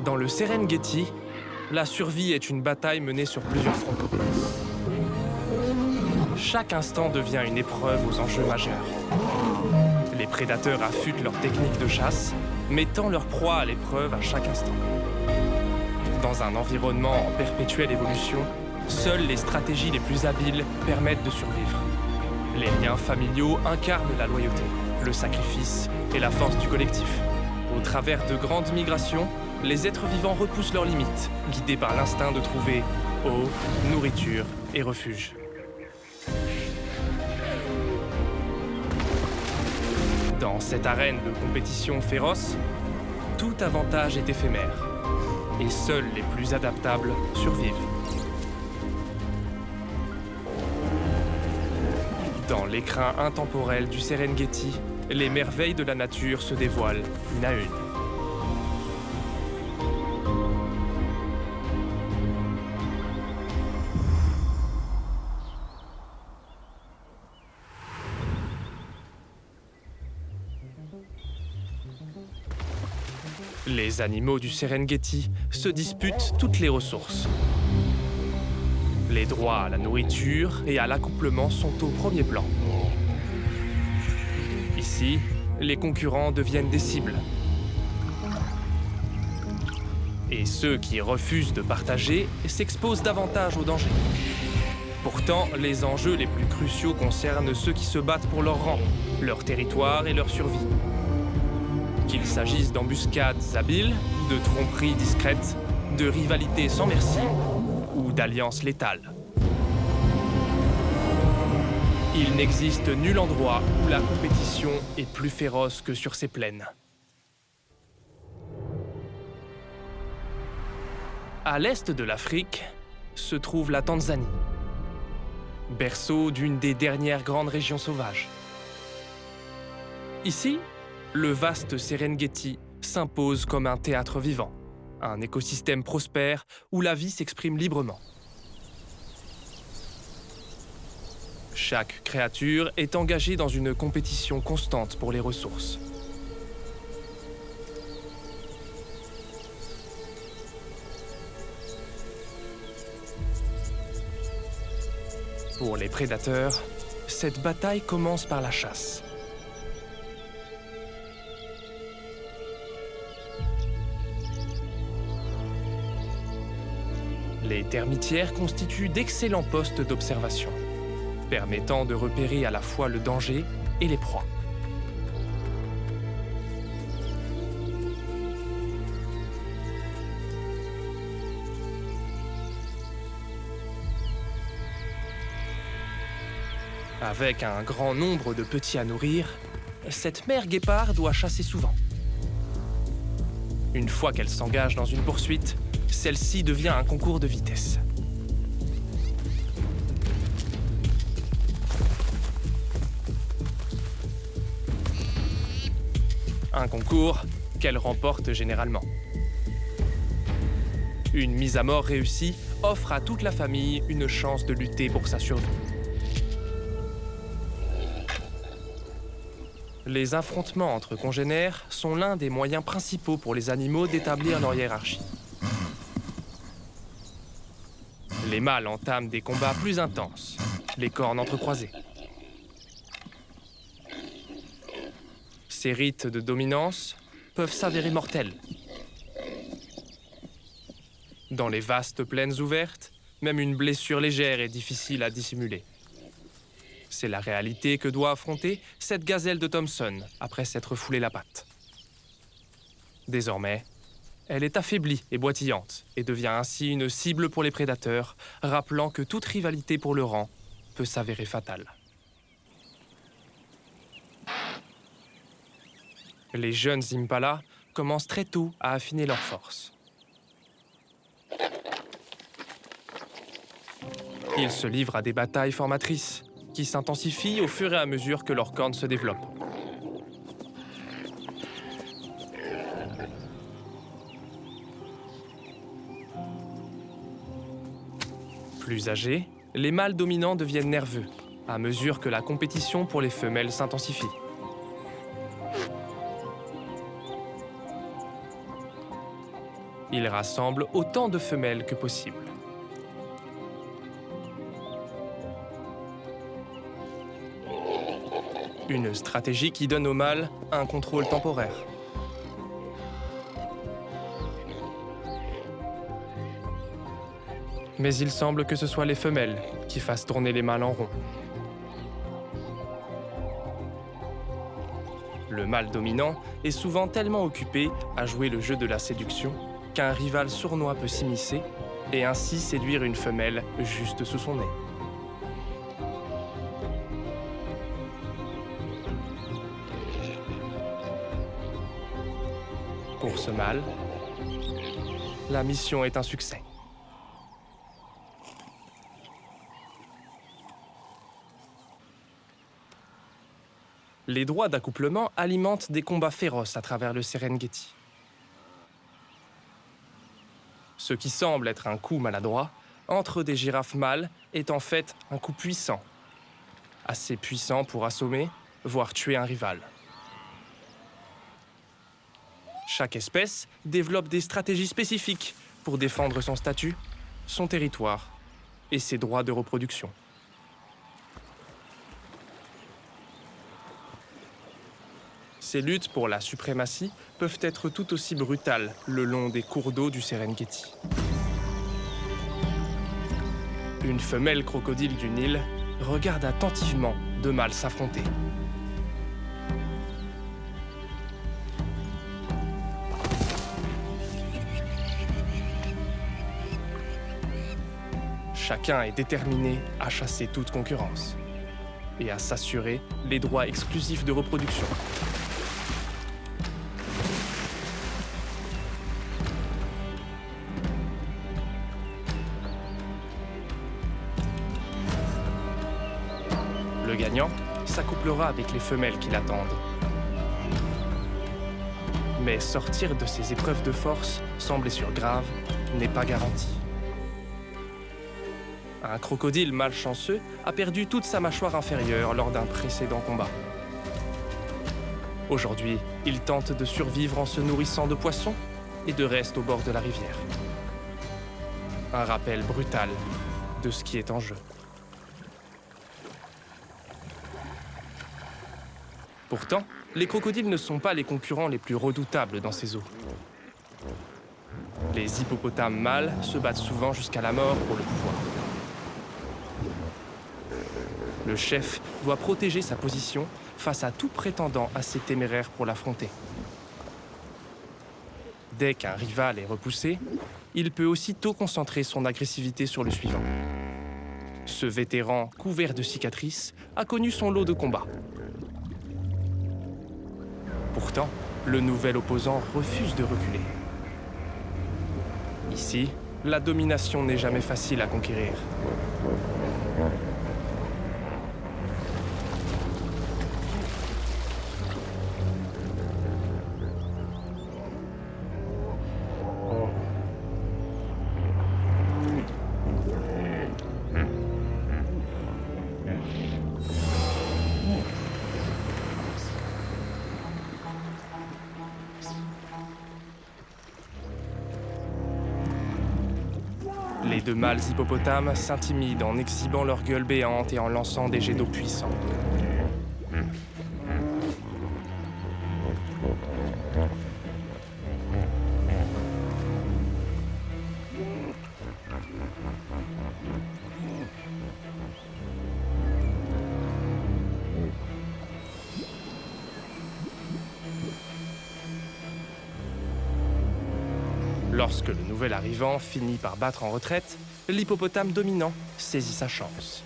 Dans le Serengeti, la survie est une bataille menée sur plusieurs fronts. Chaque instant devient une épreuve aux enjeux majeurs. Les prédateurs affûtent leurs techniques de chasse, mettant leur proie à l'épreuve à chaque instant. Dans un environnement en perpétuelle évolution, seules les stratégies les plus habiles permettent de survivre. Les liens familiaux incarnent la loyauté, le sacrifice et la force du collectif. Au travers de grandes migrations, les êtres vivants repoussent leurs limites, guidés par l'instinct de trouver eau, nourriture et refuge. Dans cette arène de compétition féroce, tout avantage est éphémère, et seuls les plus adaptables survivent. Dans l'écrin intemporel du Serengeti, les merveilles de la nature se dévoilent une à une. Les animaux du Serengeti se disputent toutes les ressources. Les droits à la nourriture et à l'accouplement sont au premier plan. Ici, les concurrents deviennent des cibles. Et ceux qui refusent de partager s'exposent davantage au danger. Pourtant, les enjeux les plus cruciaux concernent ceux qui se battent pour leur rang, leur territoire et leur survie. Qu'il s'agisse d'embuscades habiles, de tromperies discrètes, de rivalités sans merci ou d'alliances létales. Il n'existe nul endroit où la compétition est plus féroce que sur ces plaines. À l'est de l'Afrique se trouve la Tanzanie, berceau d'une des dernières grandes régions sauvages. Ici, le vaste Serengeti s'impose comme un théâtre vivant, un écosystème prospère où la vie s'exprime librement. Chaque créature est engagée dans une compétition constante pour les ressources. Pour les prédateurs, cette bataille commence par la chasse. Les termitières constituent d'excellents postes d'observation, permettant de repérer à la fois le danger et les proies. Avec un grand nombre de petits à nourrir, cette mère guépard doit chasser souvent. Une fois qu'elle s'engage dans une poursuite, celle-ci devient un concours de vitesse. Un concours qu'elle remporte généralement. Une mise à mort réussie offre à toute la famille une chance de lutter pour sa survie. Les affrontements entre congénères sont l'un des moyens principaux pour les animaux d'établir leur hiérarchie. Les mâles entament des combats plus intenses, les cornes entrecroisées. Ces rites de dominance peuvent s'avérer mortels. Dans les vastes plaines ouvertes, même une blessure légère est difficile à dissimuler. C'est la réalité que doit affronter cette gazelle de Thomson après s'être foulé la patte. Désormais, elle est affaiblie et boitillante et devient ainsi une cible pour les prédateurs, rappelant que toute rivalité pour le rang peut s'avérer fatale. Les jeunes impalas commencent très tôt à affiner leurs forces. Ils se livrent à des batailles formatrices qui s'intensifient au fur et à mesure que leurs cornes se développent. Plus âgés, les mâles dominants deviennent nerveux à mesure que la compétition pour les femelles s'intensifie. Ils rassemblent autant de femelles que possible. Une stratégie qui donne au mâle un contrôle temporaire. Mais il semble que ce soit les femelles qui fassent tourner les mâles en rond. Le mâle dominant est souvent tellement occupé à jouer le jeu de la séduction qu'un rival sournois peut s'immiscer et ainsi séduire une femelle juste sous son nez. Pour ce mâle, la mission est un succès. Les droits d'accouplement alimentent des combats féroces à travers le Serengeti. Ce qui semble être un coup maladroit entre des girafes mâles est en fait un coup puissant. Assez puissant pour assommer, voire tuer un rival. Chaque espèce développe des stratégies spécifiques pour défendre son statut, son territoire et ses droits de reproduction. Ces luttes pour la suprématie peuvent être tout aussi brutales le long des cours d'eau du Serengeti. Une femelle crocodile du Nil regarde attentivement deux mâles s'affronter. Chacun est déterminé à chasser toute concurrence et à s'assurer les droits exclusifs de reproduction. Le gagnant s'accouplera avec les femelles qui l'attendent. Mais sortir de ces épreuves de force, sans blessure grave, n'est pas garanti. Un crocodile malchanceux a perdu toute sa mâchoire inférieure lors d'un précédent combat. Aujourd'hui, il tente de survivre en se nourrissant de poissons et de restes au bord de la rivière. Un rappel brutal de ce qui est en jeu. Pourtant, les crocodiles ne sont pas les concurrents les plus redoutables dans ces eaux. Les hippopotames mâles se battent souvent jusqu'à la mort pour le pouvoir. Le chef doit protéger sa position face à tout prétendant assez téméraire pour l'affronter. Dès qu'un rival est repoussé, il peut aussitôt concentrer son agressivité sur le suivant. Ce vétéran couvert de cicatrices a connu son lot de combats. Pourtant, le nouvel opposant refuse de reculer. Ici, la domination n'est jamais facile à conquérir. Les deux mâles hippopotames s'intimident en exhibant leur gueule béante et en lançant des jets d'eau puissants. Lorsque le nouvel arrivant finit par battre en retraite, l'hippopotame dominant saisit sa chance.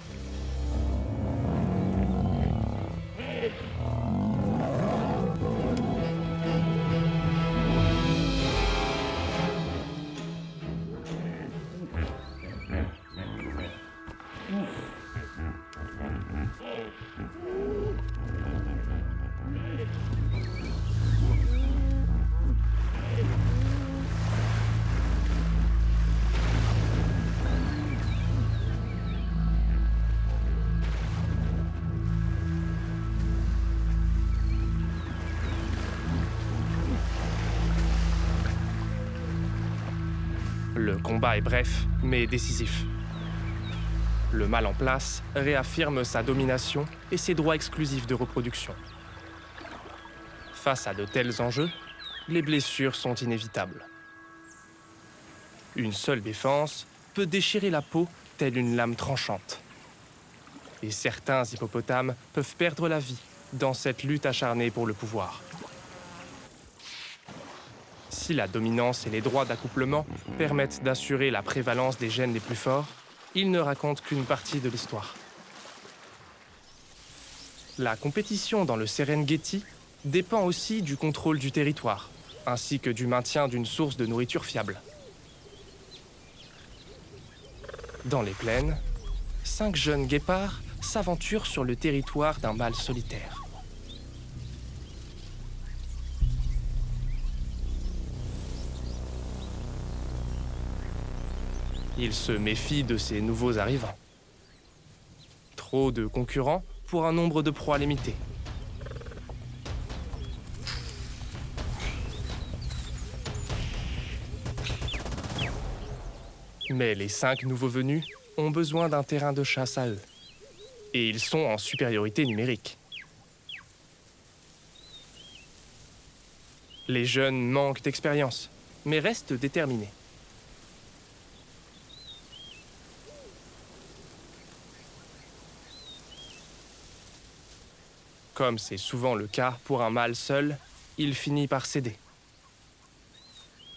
Le combat est bref, mais décisif. Le mâle en place réaffirme sa domination et ses droits exclusifs de reproduction. Face à de tels enjeux, les blessures sont inévitables. Une seule défense peut déchirer la peau telle une lame tranchante. Et certains hippopotames peuvent perdre la vie dans cette lutte acharnée pour le pouvoir. Si la dominance et les droits d'accouplement permettent d'assurer la prévalence des gènes les plus forts, ils ne racontent qu'une partie de l'histoire. La compétition dans le Serengeti dépend aussi du contrôle du territoire, ainsi que du maintien d'une source de nourriture fiable. Dans les plaines, 5 jeunes guépards s'aventurent sur le territoire d'un mâle solitaire. Ils se méfient de ces nouveaux arrivants. Trop de concurrents pour un nombre de proies limité. Mais les 5 nouveaux venus ont besoin d'un terrain de chasse à eux. Et ils sont en supériorité numérique. Les jeunes manquent d'expérience, mais restent déterminés. Comme c'est souvent le cas pour un mâle seul, il finit par céder.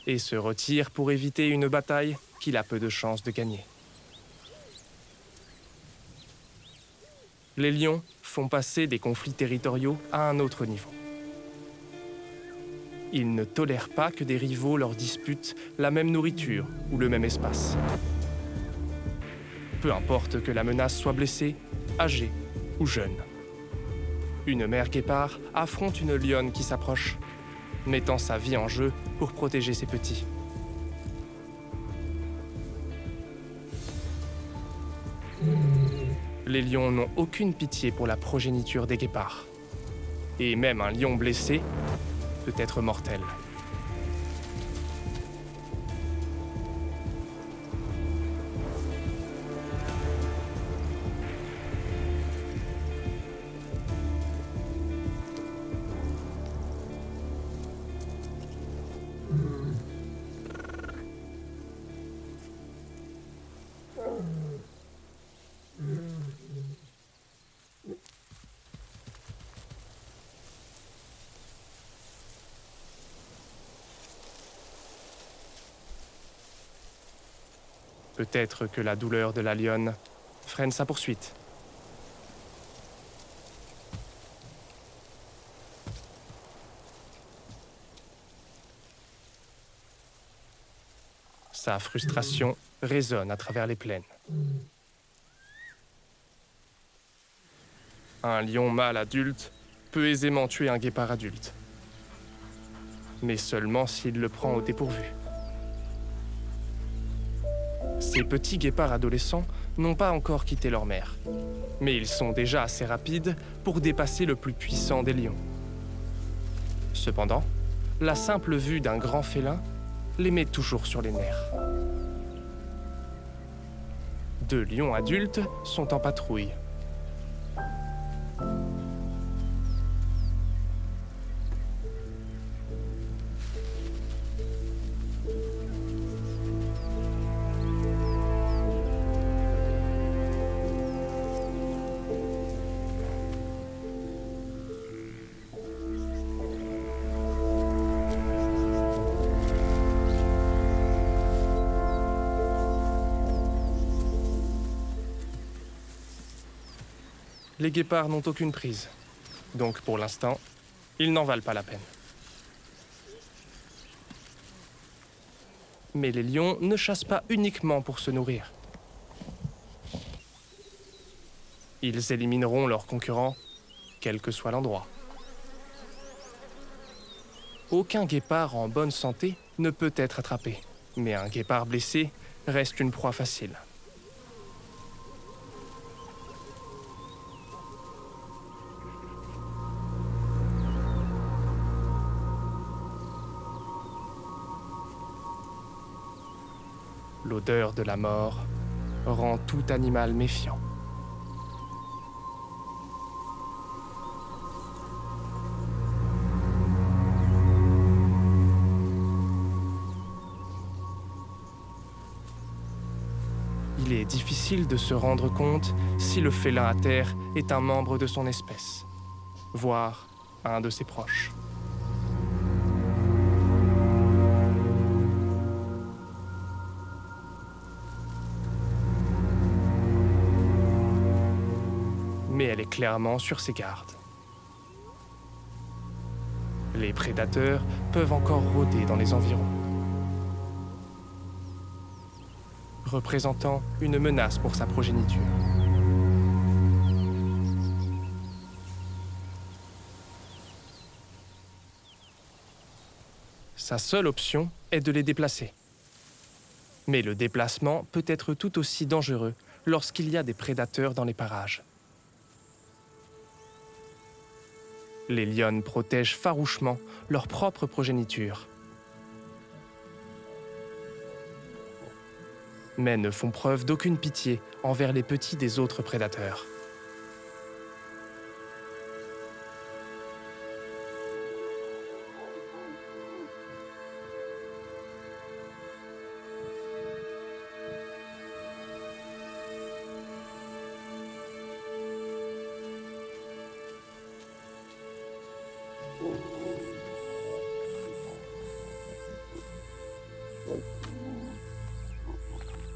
Et se retire pour éviter une bataille qu'il a peu de chances de gagner. Les lions font passer des conflits territoriaux à un autre niveau. Ils ne tolèrent pas que des rivaux leur disputent la même nourriture ou le même espace. Peu importe que la menace soit blessée, âgée ou jeune. Une mère guépard affronte une lionne qui s'approche, mettant sa vie en jeu pour protéger ses petits. Les lions n'ont aucune pitié pour la progéniture des guépards. Et même un lion blessé peut être mortel. Peut-être que la douleur de la lionne freine sa poursuite. Sa frustration résonne à travers les plaines. Un lion mâle adulte peut aisément tuer un guépard adulte. Mais seulement s'il le prend au dépourvu. Ces petits guépards adolescents n'ont pas encore quitté leur mère, mais ils sont déjà assez rapides pour dépasser le plus puissant des lions. Cependant, la simple vue d'un grand félin les met toujours sur les nerfs. 2 lions adultes sont en patrouille. Les guépards n'ont aucune prise. Donc pour l'instant, ils n'en valent pas la peine. Mais les lions ne chassent pas uniquement pour se nourrir. Ils élimineront leurs concurrents, quel que soit l'endroit. Aucun guépard en bonne santé ne peut être attrapé, mais un guépard blessé reste une proie facile. L'odeur de la mort rend tout animal méfiant. Il est difficile de se rendre compte si le félin à terre est un membre de son espèce, voire un de ses proches. Mais elle est clairement sur ses gardes. Les prédateurs peuvent encore rôder dans les environs, représentant une menace pour sa progéniture. Sa seule option est de les déplacer. Mais le déplacement peut être tout aussi dangereux lorsqu'il y a des prédateurs dans les parages. Les lionnes protègent farouchement leur propre progéniture, mais ne font preuve d'aucune pitié envers les petits des autres prédateurs.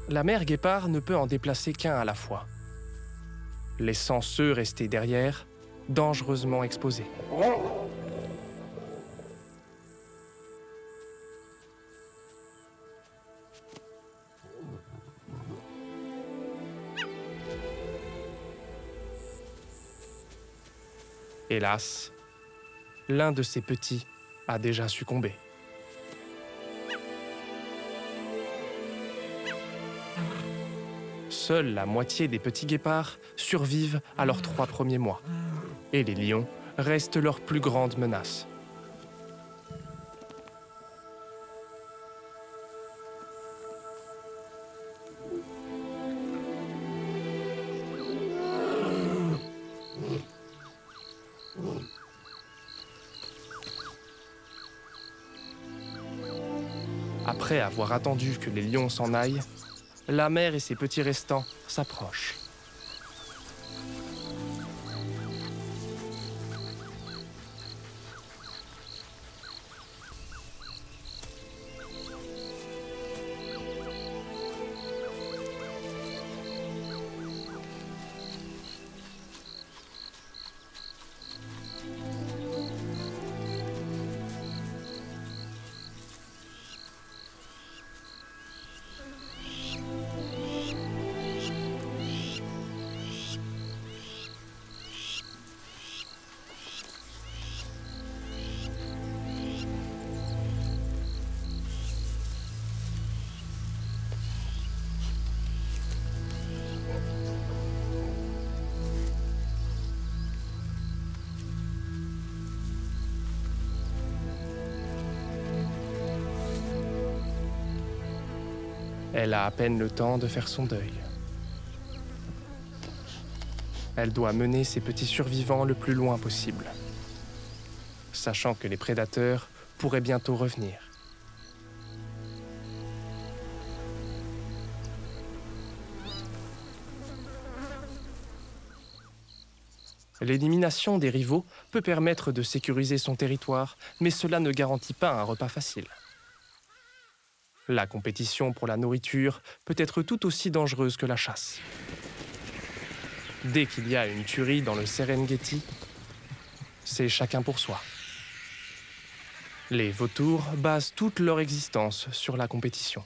La mère guépard ne peut en déplacer qu'un à la fois, laissant ceux restés derrière dangereusement exposés. Hélas, l'un de ces petits a déjà succombé. Seule la moitié des petits guépards survivent à leurs 3 premiers mois, et les lions restent leur plus grande menace. Après avoir attendu que les lions s'en aillent, la mère et ses petits restants s'approchent. Elle a à peine le temps de faire son deuil. Elle doit mener ses petits survivants le plus loin possible, sachant que les prédateurs pourraient bientôt revenir. L'élimination des rivaux peut permettre de sécuriser son territoire, mais cela ne garantit pas un repas facile. La compétition pour la nourriture peut être tout aussi dangereuse que la chasse. Dès qu'il y a une tuerie dans le Serengeti, c'est chacun pour soi. Les vautours basent toute leur existence sur la compétition.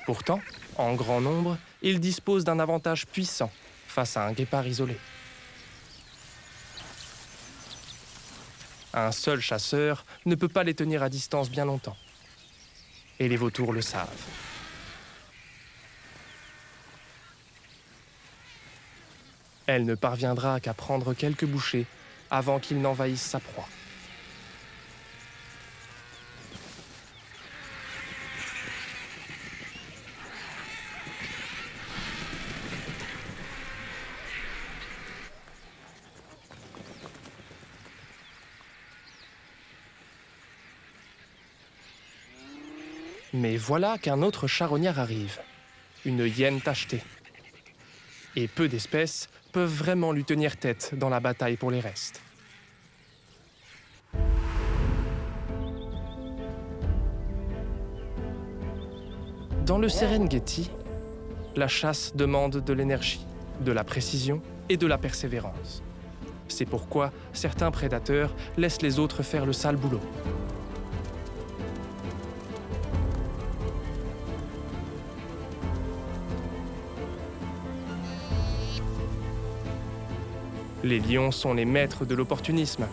Pourtant, en grand nombre, ils disposent d'un avantage puissant face à un guépard isolé. Un seul chasseur ne peut pas les tenir à distance bien longtemps. Et les vautours le savent. Elle ne parviendra qu'à prendre quelques bouchées avant qu'il n'envahisse sa proie. Mais voilà qu'un autre charognard arrive, une hyène tachetée. Et peu d'espèces peuvent vraiment lui tenir tête dans la bataille pour les restes. Dans le Serengeti, la chasse demande de l'énergie, de la précision et de la persévérance. C'est pourquoi certains prédateurs laissent les autres faire le sale boulot. Les lions sont les maîtres de l'opportunisme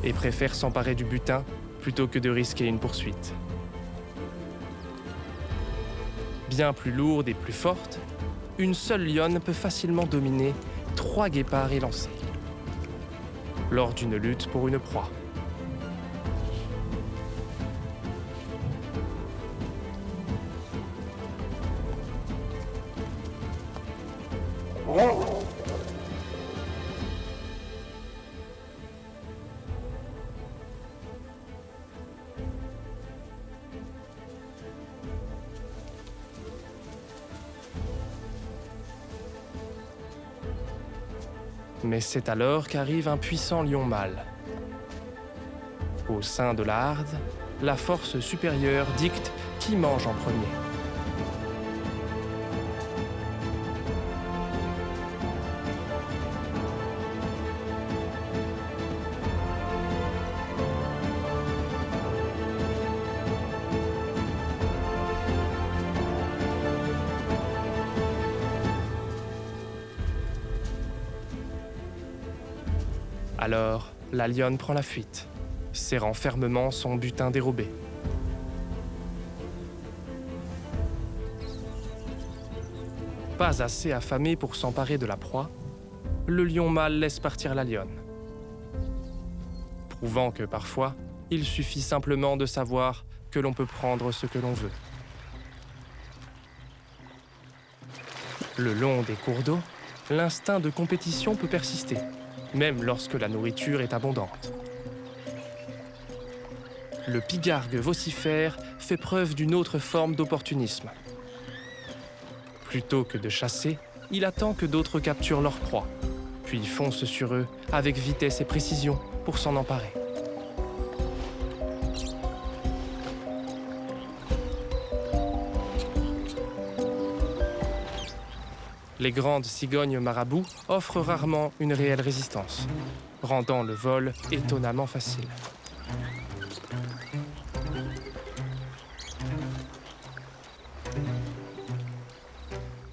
et préfèrent s'emparer du butin plutôt que de risquer une poursuite. Bien plus lourde et plus forte, une seule lionne peut facilement dominer 3 guépards élancés lors d'une lutte pour une proie. Mais c'est alors qu'arrive un puissant lion mâle. Au sein de la harde, la force supérieure dicte qui mange en premier. Alors, la lionne prend la fuite, serrant fermement son butin dérobé. Pas assez affamé pour s'emparer de la proie, le lion mâle laisse partir la lionne, prouvant que parfois, il suffit simplement de savoir que l'on peut prendre ce que l'on veut. Le long des cours d'eau, l'instinct de compétition peut persister, même lorsque la nourriture est abondante. Le pigargue vocifère fait preuve d'une autre forme d'opportunisme. Plutôt que de chasser, il attend que d'autres capturent leur proie, puis fonce sur eux avec vitesse et précision pour s'en emparer. Les grandes cigognes marabouts offrent rarement une réelle résistance, rendant le vol étonnamment facile.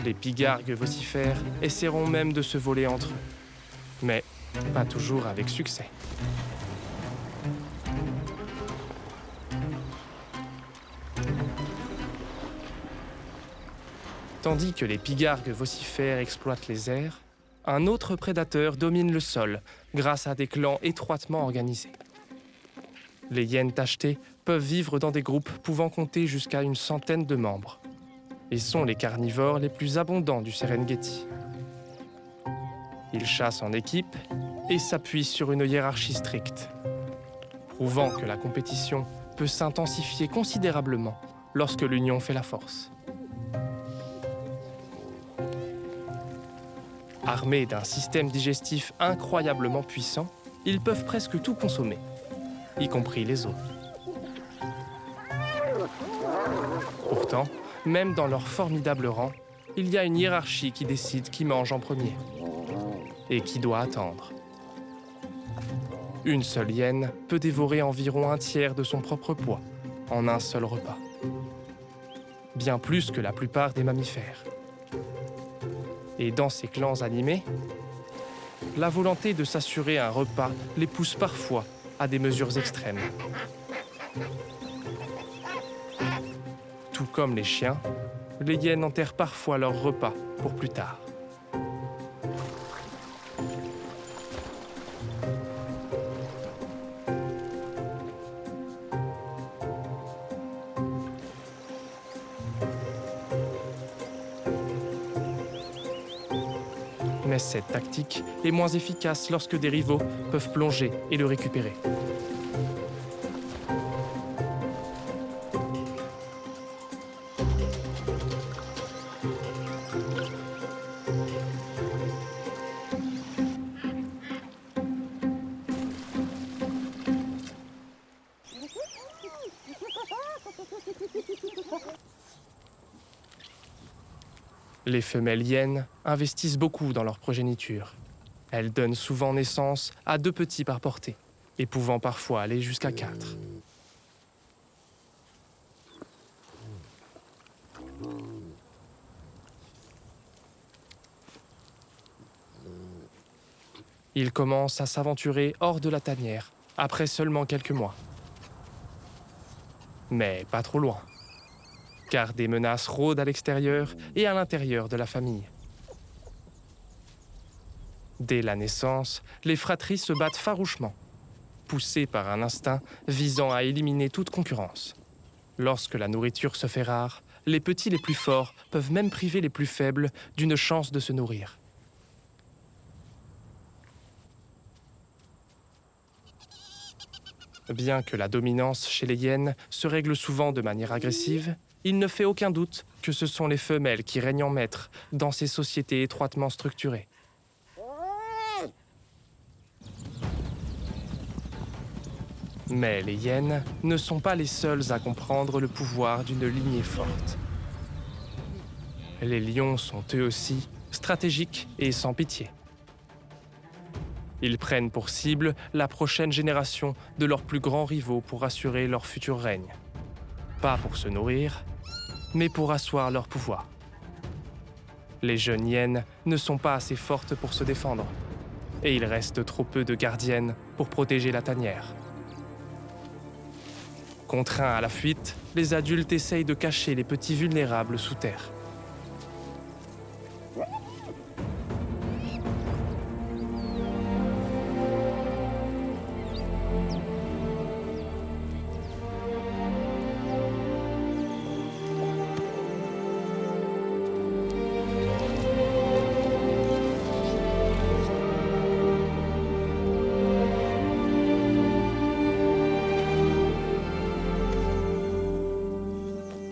Les pigargues vocifères essaieront même de se voler entre eux, mais pas toujours avec succès. Tandis que les pigargues vocifères exploitent les airs, un autre prédateur domine le sol grâce à des clans étroitement organisés. Les hyènes tachetées peuvent vivre dans des groupes pouvant compter jusqu'à une centaine de membres et sont les carnivores les plus abondants du Serengeti. Ils chassent en équipe et s'appuient sur une hiérarchie stricte, prouvant que la compétition peut s'intensifier considérablement lorsque l'union fait la force. Armés d'un système digestif incroyablement puissant, ils peuvent presque tout consommer, y compris les os. Pourtant, même dans leur formidable rang, il y a une hiérarchie qui décide qui mange en premier et qui doit attendre. Une seule hyène peut dévorer environ un tiers de son propre poids en un seul repas. Bien plus que la plupart des mammifères. Et dans ces clans animés, la volonté de s'assurer un repas les pousse parfois à des mesures extrêmes. Tout comme les chiens, les hyènes enterrent parfois leur repas pour plus tard. Mais cette tactique est moins efficace lorsque des rivaux peuvent plonger et le récupérer. Les femelles hyènes investissent beaucoup dans leur progéniture. Elles donnent souvent naissance à 2 petits par portée, et pouvant parfois aller jusqu'à 4. Ils commencent à s'aventurer hors de la tanière, après seulement quelques mois. Mais pas trop loin, car des menaces rôdent à l'extérieur et à l'intérieur de la famille. Dès la naissance, les fratries se battent farouchement, poussées par un instinct visant à éliminer toute concurrence. Lorsque la nourriture se fait rare, les petits les plus forts peuvent même priver les plus faibles d'une chance de se nourrir. Bien que la dominance chez les hyènes se règle souvent de manière agressive, il ne fait aucun doute que ce sont les femelles qui règnent en maître dans ces sociétés étroitement structurées. Mais les hyènes ne sont pas les seules à comprendre le pouvoir d'une lignée forte. Les lions sont eux aussi stratégiques et sans pitié. Ils prennent pour cible la prochaine génération de leurs plus grands rivaux pour assurer leur futur règne. Pas pour se nourrir, mais pour asseoir leur pouvoir. Les jeunes hyènes ne sont pas assez fortes pour se défendre, et il reste trop peu de gardiennes pour protéger la tanière. Contraints à la fuite, les adultes essayent de cacher les petits vulnérables sous terre.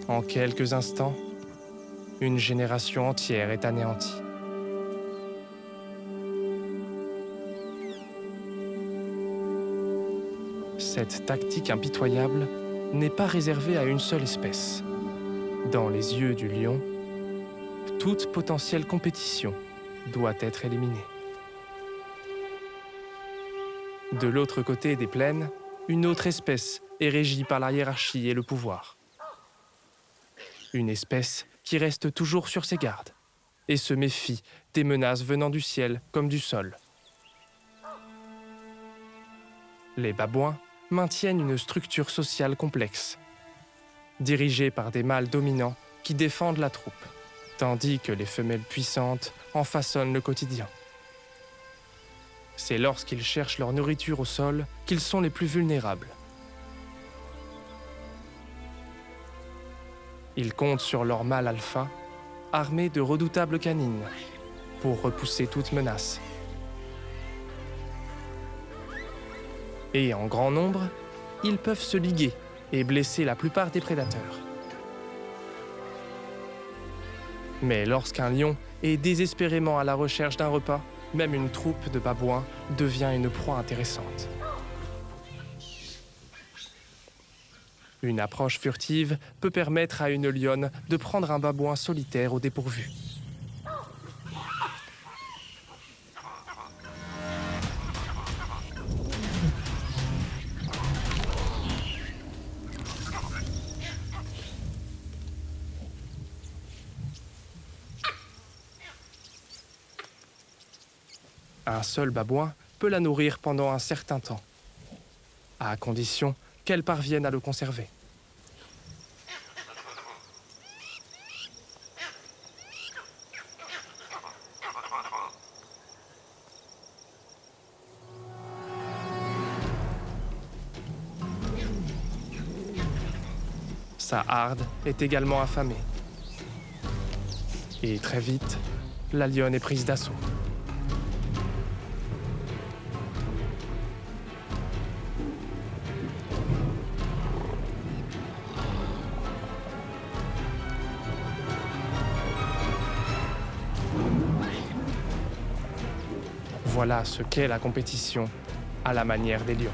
En quelques instants, une génération entière est anéantie. Cette tactique impitoyable n'est pas réservée à une seule espèce. Dans les yeux du lion, toute potentielle compétition doit être éliminée. De l'autre côté des plaines, une autre espèce est régie par la hiérarchie et le pouvoir. Une espèce qui reste toujours sur ses gardes et se méfie des menaces venant du ciel comme du sol. Les babouins maintiennent une structure sociale complexe, dirigée par des mâles dominants qui défendent la troupe, tandis que les femelles puissantes en façonnent le quotidien. C'est lorsqu'ils cherchent leur nourriture au sol qu'ils sont les plus vulnérables. Ils comptent sur leur mâle alpha, armé de redoutables canines, pour repousser toute menace. Et en grand nombre, ils peuvent se liguer et blesser la plupart des prédateurs. Mais lorsqu'un lion est désespérément à la recherche d'un repas, même une troupe de babouins devient une proie intéressante. Une approche furtive peut permettre à une lionne de prendre un babouin solitaire au dépourvu. Un seul babouin peut la nourrir pendant un certain temps, à condition qu'elle parvienne à le conserver. Sa harde est également affamée. Et très vite, la lionne est prise d'assaut. Voilà ce qu'est la compétition à la manière des lions.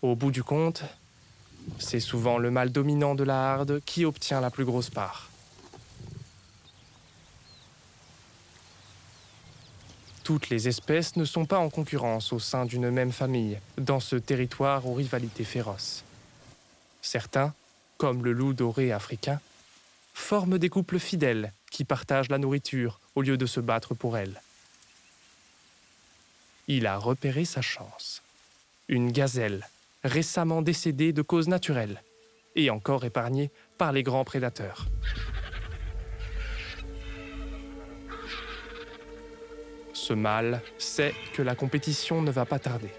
Au bout du compte, c'est souvent le mâle dominant de la harde qui obtient la plus grosse part. Toutes les espèces ne sont pas en concurrence au sein d'une même famille, dans ce territoire aux rivalités féroces. Certains, comme le loup doré africain, forment des couples fidèles qui partagent la nourriture au lieu de se battre pour elle. Il a repéré sa chance. Une gazelle, récemment décédée de cause naturelle, et encore épargnée par les grands prédateurs. Ce mâle sait que la compétition ne va pas tarder.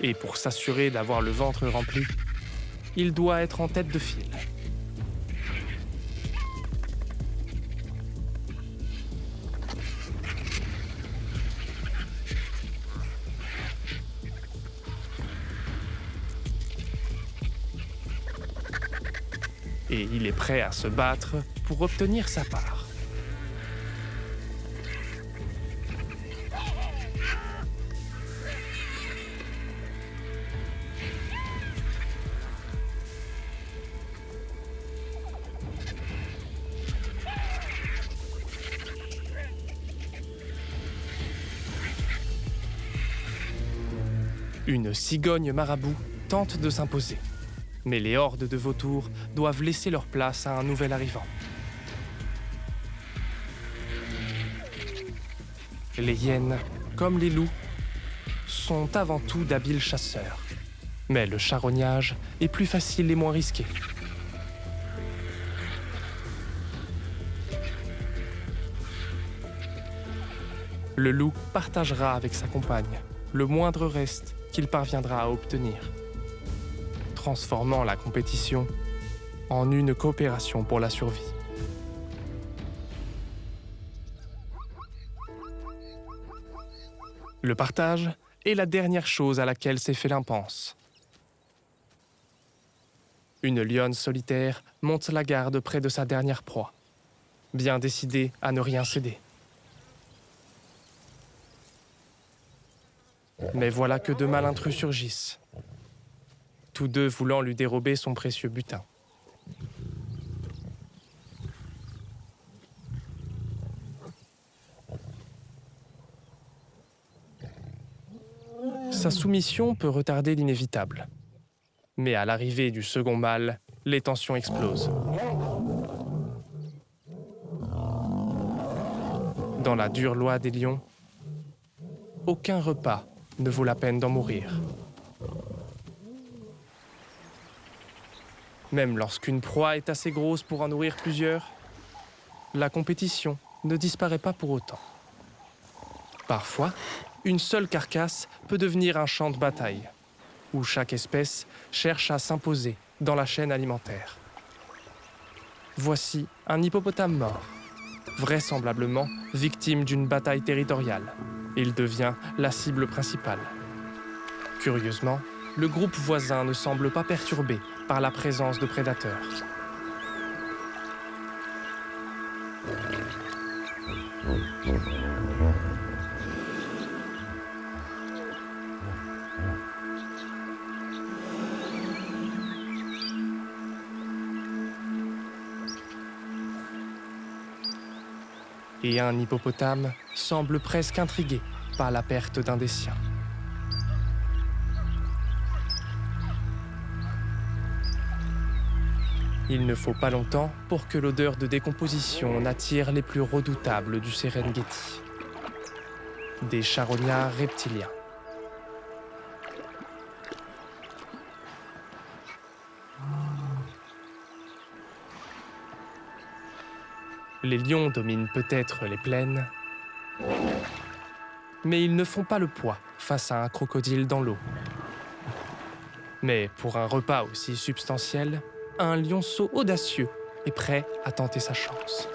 Et pour s'assurer d'avoir le ventre rempli, il doit être en tête de file. Et il est prêt à se battre pour obtenir sa part. Une cigogne marabout tente de s'imposer. Mais les hordes de vautours doivent laisser leur place à un nouvel arrivant. Les hyènes, comme les loups, sont avant tout d'habiles chasseurs. Mais le charognage est plus facile et moins risqué. Le loup partagera avec sa compagne le moindre reste qu'il parviendra à obtenir, transformant la compétition en une coopération pour la survie. Le partage est la dernière chose à laquelle ces félins pensent. Une lionne solitaire monte la garde près de sa dernière proie, bien décidée à ne rien céder. Mais voilà que deux malintrus surgissent, tous deux voulant lui dérober son précieux butin. Sa soumission peut retarder l'inévitable. Mais à l'arrivée du second mâle, les tensions explosent. Dans la dure loi des lions, aucun repas ne vaut la peine d'en mourir. Même lorsqu'une proie est assez grosse pour en nourrir plusieurs, la compétition ne disparaît pas pour autant. Parfois, une seule carcasse peut devenir un champ de bataille, où chaque espèce cherche à s'imposer dans la chaîne alimentaire. Voici un hippopotame mort, vraisemblablement victime d'une bataille territoriale. Il devient la cible principale. Curieusement, le groupe voisin ne semble pas perturbé par la présence de prédateurs. Et un hippopotame semble presque intrigué par la perte d'un des siens. Il ne faut pas longtemps pour que l'odeur de décomposition n'attire les plus redoutables du Serengeti, des charognards reptiliens. Les lions dominent peut-être les plaines, mais ils ne font pas le poids face à un crocodile dans l'eau. Mais pour un repas aussi substantiel, un lionceau audacieux est prêt à tenter sa chance.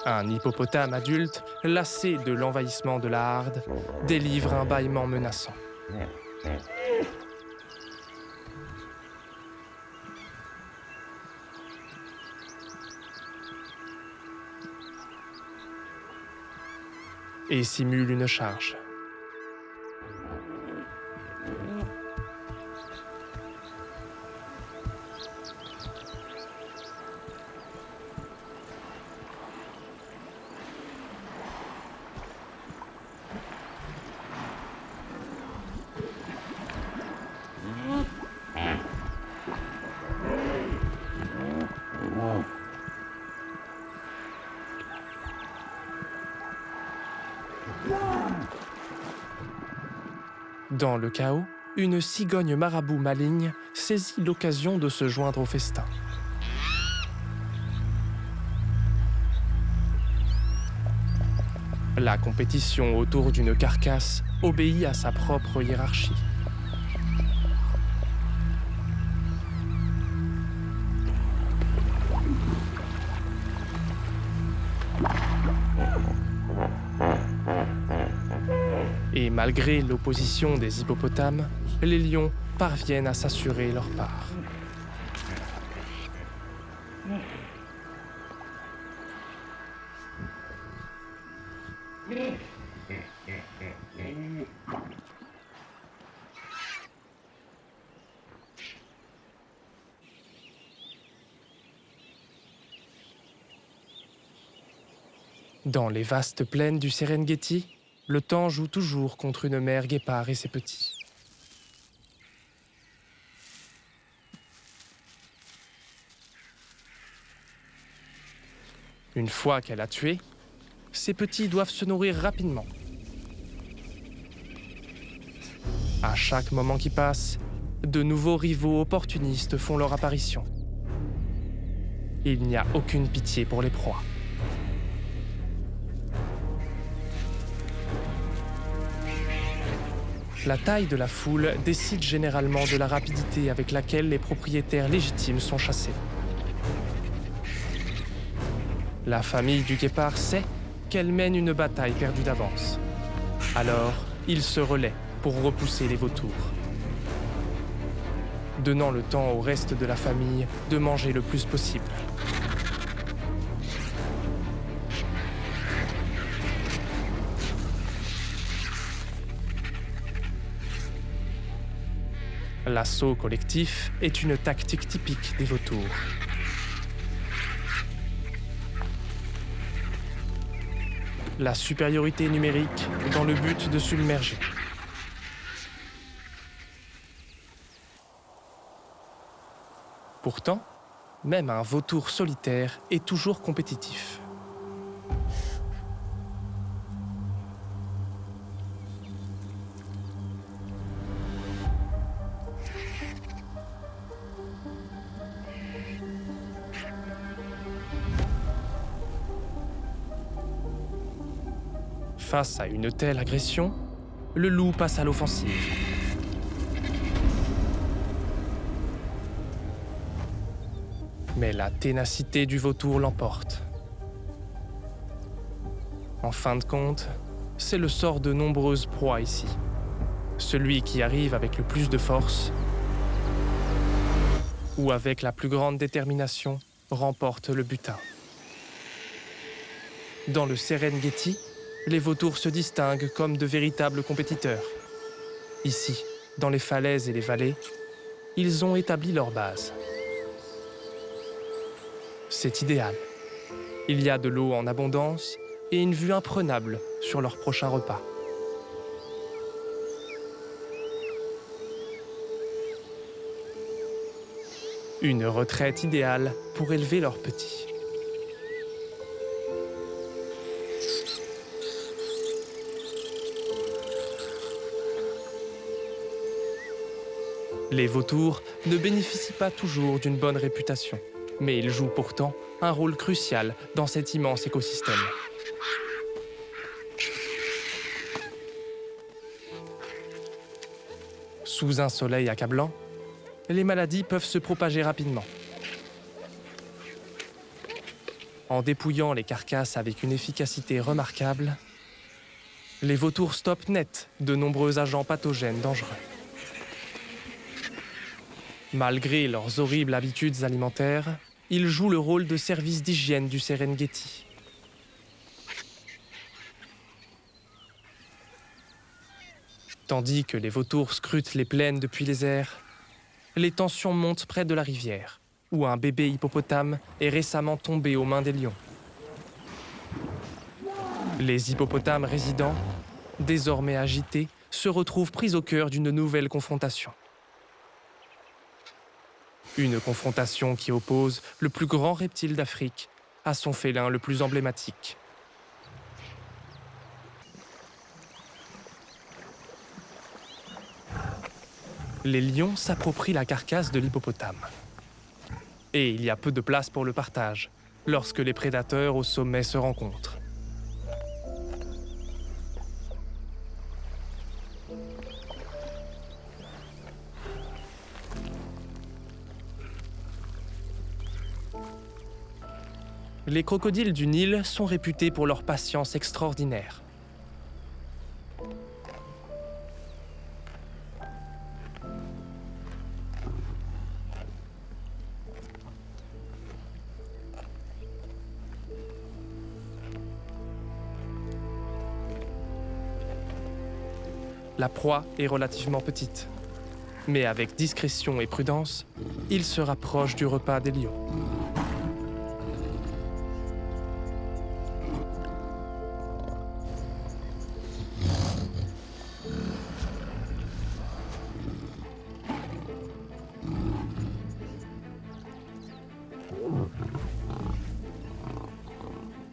Un hippopotame adulte, lassé de l'envahissement de la harde, délivre un bâillement menaçant. et simulent une charge. Dans le chaos, une cigogne marabout maligne saisit l'occasion de se joindre au festin. La compétition autour d'une carcasse obéit à sa propre hiérarchie. Et malgré l'opposition des hippopotames, les lions parviennent à s'assurer leur part. Dans les vastes plaines du Serengeti, le temps joue toujours contre une mère guépard et ses petits. Une fois qu'elle a tué, ses petits doivent se nourrir rapidement. À chaque moment qui passe, de nouveaux rivaux opportunistes font leur apparition. Il n'y a aucune pitié pour les proies. La taille de la foule décide généralement de la rapidité avec laquelle les propriétaires légitimes sont chassés. La famille du guépard sait qu'elle mène une bataille perdue d'avance. Alors, il se relaie pour repousser les vautours, donnant le temps au reste de la famille de manger le plus possible. L'assaut collectif est une tactique typique des vautours. La supériorité numérique dans le but de submerger. Pourtant, même un vautour solitaire est toujours compétitif. Face à une telle agression, le loup passe à l'offensive. Mais la ténacité du vautour l'emporte. En fin de compte, c'est le sort de nombreuses proies ici. Celui qui arrive avec le plus de force ou avec la plus grande détermination remporte le butin. Dans le Serengeti, les vautours se distinguent comme de véritables compétiteurs. Ici, dans les falaises et les vallées, ils ont établi leur base. C'est idéal. Il y a de l'eau en abondance et une vue imprenable sur leur prochain repas. Une retraite idéale pour élever leurs petits. Les vautours ne bénéficient pas toujours d'une bonne réputation, mais ils jouent pourtant un rôle crucial dans cet immense écosystème. Sous un soleil accablant, les maladies peuvent se propager rapidement. En dépouillant les carcasses avec une efficacité remarquable, les vautours stoppent net de nombreux agents pathogènes dangereux. Malgré leurs horribles habitudes alimentaires, ils jouent le rôle de service d'hygiène du Serengeti. Tandis que les vautours scrutent les plaines depuis les airs, les tensions montent près de la rivière, où un bébé hippopotame est récemment tombé aux mains des lions. Les hippopotames résidents, désormais agités, se retrouvent pris au cœur d'une nouvelle confrontation. Une confrontation qui oppose le plus grand reptile d'Afrique à son félin le plus emblématique. Les lions s'approprient la carcasse de l'hippopotame. Et il y a peu de place pour le partage, lorsque les prédateurs au sommet se rencontrent. Les crocodiles du Nil sont réputés pour leur patience extraordinaire. La proie est relativement petite, mais avec discrétion et prudence, il se rapproche du repas des lions.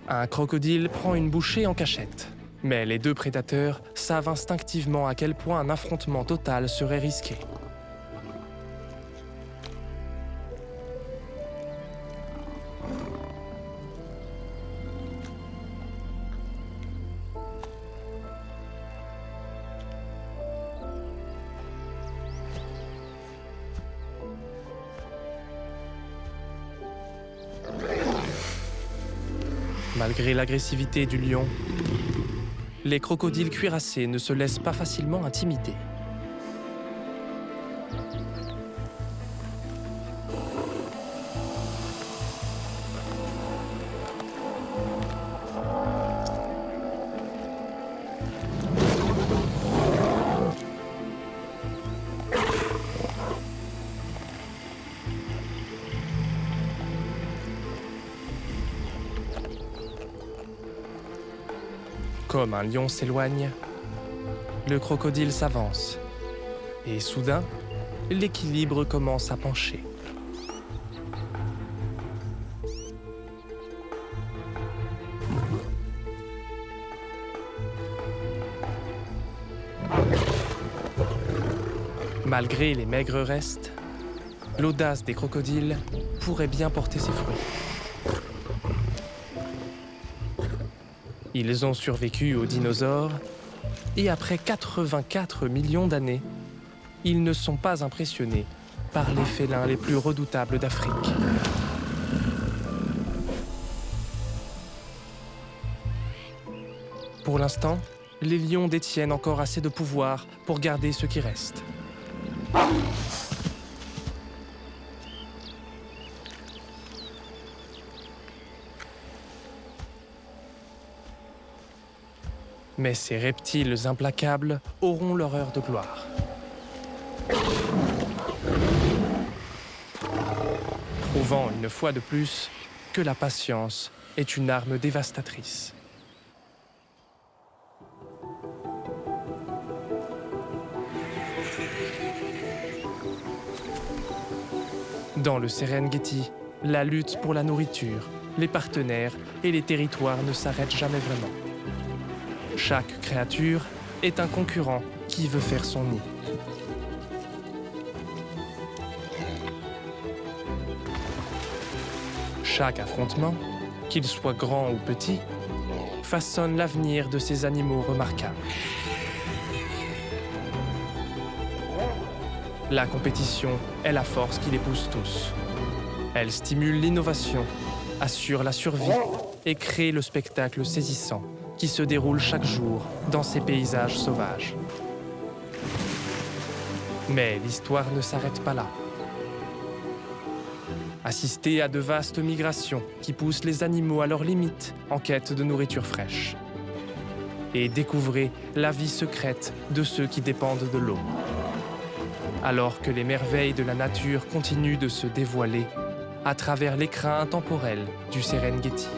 Un crocodile prend une bouchée en cachette. Mais les deux prédateurs savent instinctivement à quel point un affrontement total serait risqué. Malgré l'agressivité du lion, les crocodiles cuirassés ne se laissent pas facilement intimider. Comme un lion s'éloigne, le crocodile s'avance. Et soudain, l'équilibre commence à pencher. Malgré les maigres restes, l'audace des crocodiles pourrait bien porter ses fruits. Ils ont survécu aux dinosaures et après 84 millions d'années, ils ne sont pas impressionnés par les félins les plus redoutables d'Afrique. Pour l'instant, les lions détiennent encore assez de pouvoir pour garder ce qui reste. Mais ces reptiles implacables auront leur heure de gloire. Prouvant une fois de plus que la patience est une arme dévastatrice. Dans le Serengeti, la lutte pour la nourriture, les partenaires et les territoires ne s'arrêtent jamais vraiment. Chaque créature est un concurrent qui veut faire son nid. Chaque affrontement, qu'il soit grand ou petit, façonne l'avenir de ces animaux remarquables. La compétition est la force qui les pousse tous. Elle stimule l'innovation, assure la survie et crée le spectacle saisissant qui se déroule chaque jour dans ces paysages sauvages. Mais l'histoire ne s'arrête pas là. Assistez à de vastes migrations qui poussent les animaux à leurs limites en quête de nourriture fraîche. et découvrez la vie secrète de ceux qui dépendent de l'eau. Alors que les merveilles de la nature continuent de se dévoiler à travers l'écrin intemporel du Serengeti.